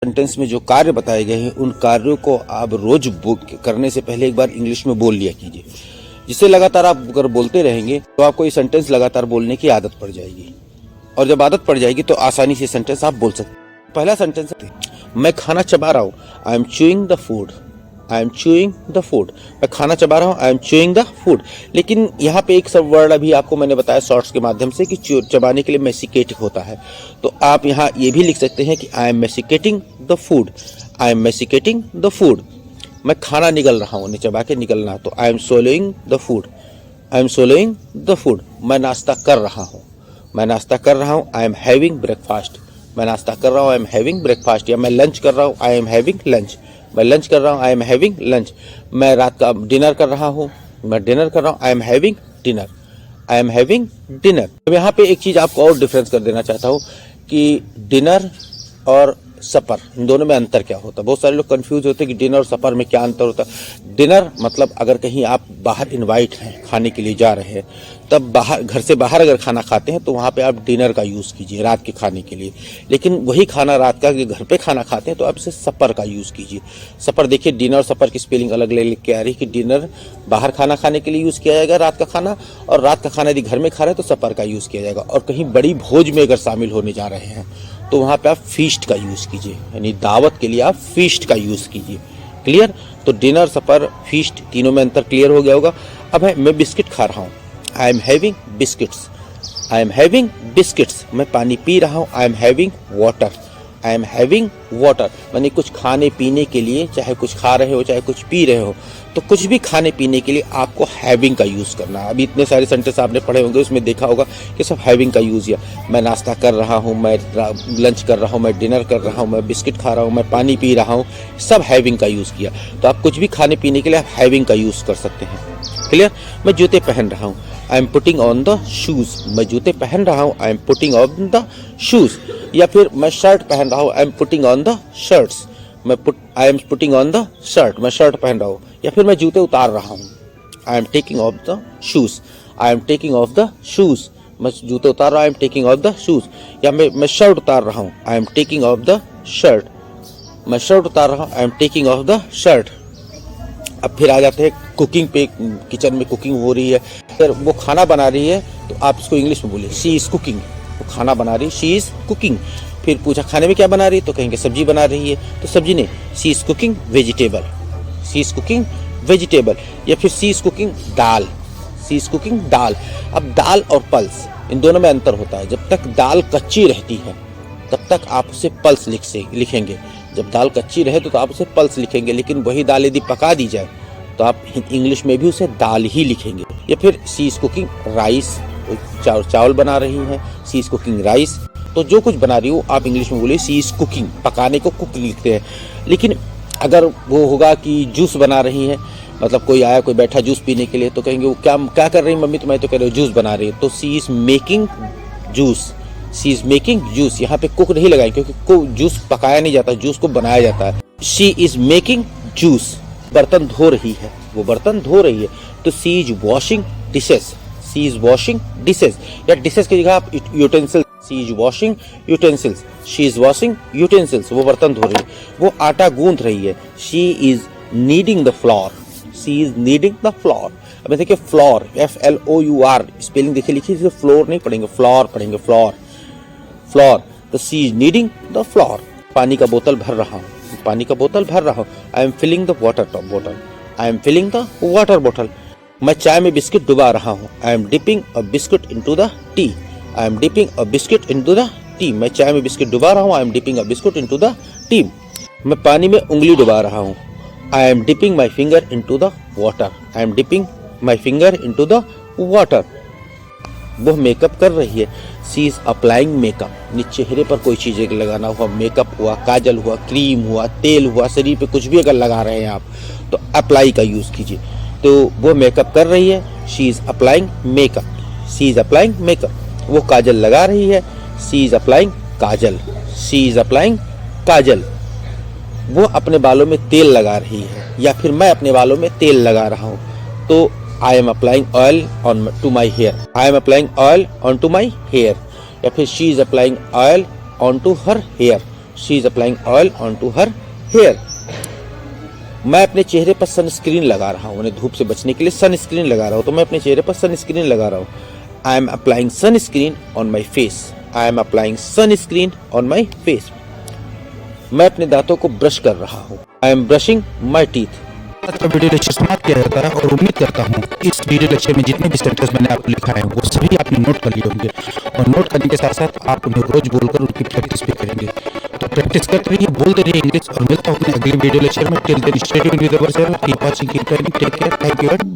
Sentence में जो कार्य बताए गए हैं उन कार्यों को आप रोज करने से पहले एक बार इंग्लिश में बोल लिया कीजिए, जिससे लगातार आप अगर बोलते रहेंगे तो आपको ये सेंटेंस लगातार बोलने की आदत पड़ जाएगी, और जब आदत पड़ जाएगी तो आसानी से सेंटेंस आप बोल सकते हैं। पहला सेंटेंस है, मैं खाना चबा रहा हूँ, I M chewing the food. I M chewing the food, मैं खाना चबा रहा हूँ, I M chewing the food. लेकिन यहाँ पे एक सब वर्ड अभी आपको मैंने बताया शॉर्ट्स के माध्यम से कि चबाने के लिए मैसिकेट होता है, तो आप यहाँ ये भी लिख सकते हैं कि I am masticating the food. I am masticating the food, मैं खाना निगल रहा हूँ, चबा के निगलना, तो I am swallowing the food. I am swallowing the food, मैं नाश्ता कर रहा हूँ, मैं नाश्ता कर रहा हूँ, आई एम हैविंग ब्रेकफास्ट। मैं नाश्ता कर रहा हूँ, आई एम हैविंग ब्रेकफास्ट। या मैं लंच कर रहा हूँ, आई एम हैविंग लंच। मैं लंच कर रहा हूँ, आई एम हैविंग लंच। मैं रात का डिनर कर रहा हूँ, मैं डिनर कर रहा हूँ, I am having dinner. I am having dinner. अब यहाँ पे एक चीज़ आपको और डिफरेंस कर देना चाहता हूँ कि डिनर और सपर, इन दोनों में अंतर क्या होता है। बहुत सारे लोग कंफ्यूज होते हैं कि डिनर और सपर में क्या अंतर होता है। डिनर मतलब अगर कहीं आप बाहर इनवाइट हैं, खाने के लिए जा रहे हैं, तब बाहर, घर से बाहर अगर खाना खाते हैं तो वहाँ पे आप डिनर का यूज़ कीजिए रात के खाने के लिए। लेकिन वही खाना रात का घर पे खाना खाते हैं तो आप इसे सपर का यूज़ कीजिए। सपर देखिए, डिनर और सपर की स्पेलिंग अलग ले के आ रही है कि डिनर बाहर खाना खाने के लिए यूज़ किया जाएगा रात का खाना, और रात का खाना यदि घर में खा रहे हैं तो सपर का यूज़ किया जाएगा। और कहीं बड़ी भोज में अगर शामिल होने जा रहे हैं तो वहाँ पे आप फीस्ट का यूज़ कीजिए, यानी दावत के लिए आप फीस्ट का यूज़ कीजिए। क्लियर? तो डिनर, सपर, फीस्ट, तीनों में अंतर क्लियर हो गया होगा। अब है, मैं बिस्किट खा रहा हूँ, I am having biscuits. I am having biscuits, मैं पानी पी रहा हूँ, I am having water. I am having water, मैंने कुछ खाने पीने के लिए, चाहे कुछ खा रहे हो चाहे कुछ पी रहे हो, तो कुछ भी खाने पीने के लिए आपको हैविंग का यूज़ करना है। अभी इतने सारे सेंटेंस आपने पढ़े होंगे, उसमें देखा होगा कि सब हैविंग का यूज़ किया। मैं नाश्ता कर रहा हूँ, मैं लंच कर रहा हूँ, मैं डिनर कर रहा हूँ, मैं बिस्किट खा रहा हूँ, मैं पानी पी रहा हूँ, सब हैविंग का यूज़ किया। तो आप कुछ भी खाने पीने के लिए आप हैविंग का यूज़ कर सकते हैं। क्लियर? मैं जूते पहन रहा हूँ, I am putting on the shoes. मैं जूते पहन रहा हूँ, I am putting on the shoes. या फिर मैं शर्ट पहन रहा हूँ, I am putting on the shirts. I am putting on the shirt, मैं शर्ट पहन रहा हूँ। या फिर मैं जूते उतार रहा हूँ, I am taking of the shoes. I am taking of the shoes, मैं जूते उतार रहा हूँ, I am taking of the shoes. या मैं शर्ट उतार रहा हूँ, I am taking of the shirt. मैं शर्ट उतार रहा हूँ, I am taking of the shirt. अब फिर आ जाते हैं कुकिंग पे। किचन में कुकिंग हो रही है, फिर वो खाना बना रही है, तो आप इसको इंग्लिश में बोलिए, शी इज़ कुकिंग। वो खाना बना रही है, शी इज़ कुकिंग। फिर पूछा खाने में क्या बना रही है, तो कहेंगे सब्जी बना रही है, तो सब्जी नहीं, she is cooking vegetable. She is cooking vegetable. या फिर she is cooking dal. She is cooking dal. अब दाल और पल्स, इन दोनों में अंतर होता है। जब तक दाल कच्ची रहती है तब तक आप उसे पल्स लिखेंगे। जब दाल कच्ची रहे तो आप उसे पल्स लिखेंगे, लेकिन वही दाल यदि पका दी जाए तो आप इंग्लिश में भी उसे दाल ही लिखेंगे। या फिर शी इज़ कुकिंग राइस, चावल बना रही है, शी इज़ कुकिंग राइस। तो जो कुछ बना रही हो आप इंग्लिश में बोलिए शी इज़ कुकिंग। पकाने को कुक लिखते हैं। लेकिन अगर वो होगा कि जूस बना रही है, मतलब कोई आया, कोई बैठा जूस पीने के लिए, तो कहेंगे वो क्या कर रही है मम्मी, तो मैं तो कह रही हूँ जूस बना रही है, तो she is making juice. She is making juice, यहाँ पे कुक नहीं लगाए क्योंकि जूस पकाया नहीं जाता, जूस को बनाया जाता है। She is making juice. बर्तन धो रही है, वो बर्तन धो रही है, तो she is washing dishes. She is washing dishes. या डिशेस की जगह आप utensils, she is washing utensils. She is washing utensils, वो बर्तन धो रही है। वो आटा गूंथ रही है, she is kneading the flour. She is kneading the flour. अब देखिए फ्लोर, FLOUR स्पेलिंग देखिए लिखिए, इसे फ्लोर नहीं पढ़ेंगे, फ्लोर पढ़ेंगे, फ्लोर फ्लोर। तो she is kneading the flour. पानी का बोतल भर रहा हूँ, पानी का बोतल भर रहा हूँ, I am filling the water bottle. I am filling the water bottle. मैं चाय में बिस्किट डुबा रहा हूँ, I am dipping a biscuit into the tea. I am dipping a biscuit into the tea. मैं चाय में बिस्किट डुबा रहा हूँ, I am dipping a biscuit into the tea. मैं पानी में उंगली डुबा रहा हूँ, I am dipping my finger into the water. I am dipping my finger into the water. वो मेकअप कर रही है, शी इज़ अप्लाइंग मेकअप। चेहरे पर कोई चीज़ लगाना हुआ, मेकअप हुआ, काजल हुआ, क्रीम हुआ, तेल हुआ, शरीर पे कुछ भी अगर लगा रहे हैं आप, तो अप्लाई का यूज़ कीजिए। तो वो मेकअप कर रही है, she is applying makeup. She is applying makeup. वो काजल लगा रही है, she is applying kajal. She is applying kajal. वो अपने बालों में तेल लगा रही है, या फिर मैं अपने बालों में तेल लगा रहा हूँ, तो I am applying oil to my hair. I am applying oil onto my hair. या फिर she is applying oil onto her hair. She is applying oil onto her hair. मैं अपने चेहरे पर सनस्क्रीन लगा रहा हूँ, धूप से बचने के लिए सनस्क्रीन लगा रहा हूँ, तो मैं अपने चेहरे पर सनस्क्रीन लगा रहा हूँ। I am applying sunscreen on my face. I am applying sunscreen on my face. मैं अपने दांतों को ब्रश कर रहा हूँ। I M brushing my teeth. आज का वीडियो लेक्चर समाप्त किया जाता है और उम्मीद करता हूँ इस वीडियो लेक्चर में जितने भी सेंटेंस मैंने आपको लिखा है वो सभी आपने नोट कर लिए होंगे, और नोट करने के साथ साथ आप उन्हें रोज बोलकर उनकी प्रैक्टिस भी करेंगे। तो प्रैक्टिस करते रहिए, बोलते रहिए इंग्लिश, और मिलता हूँ अपने अगले वीडियो लेक्चर में। Till then stay tuned with our channel, keep watching, keep learning, take care, thank you and bye.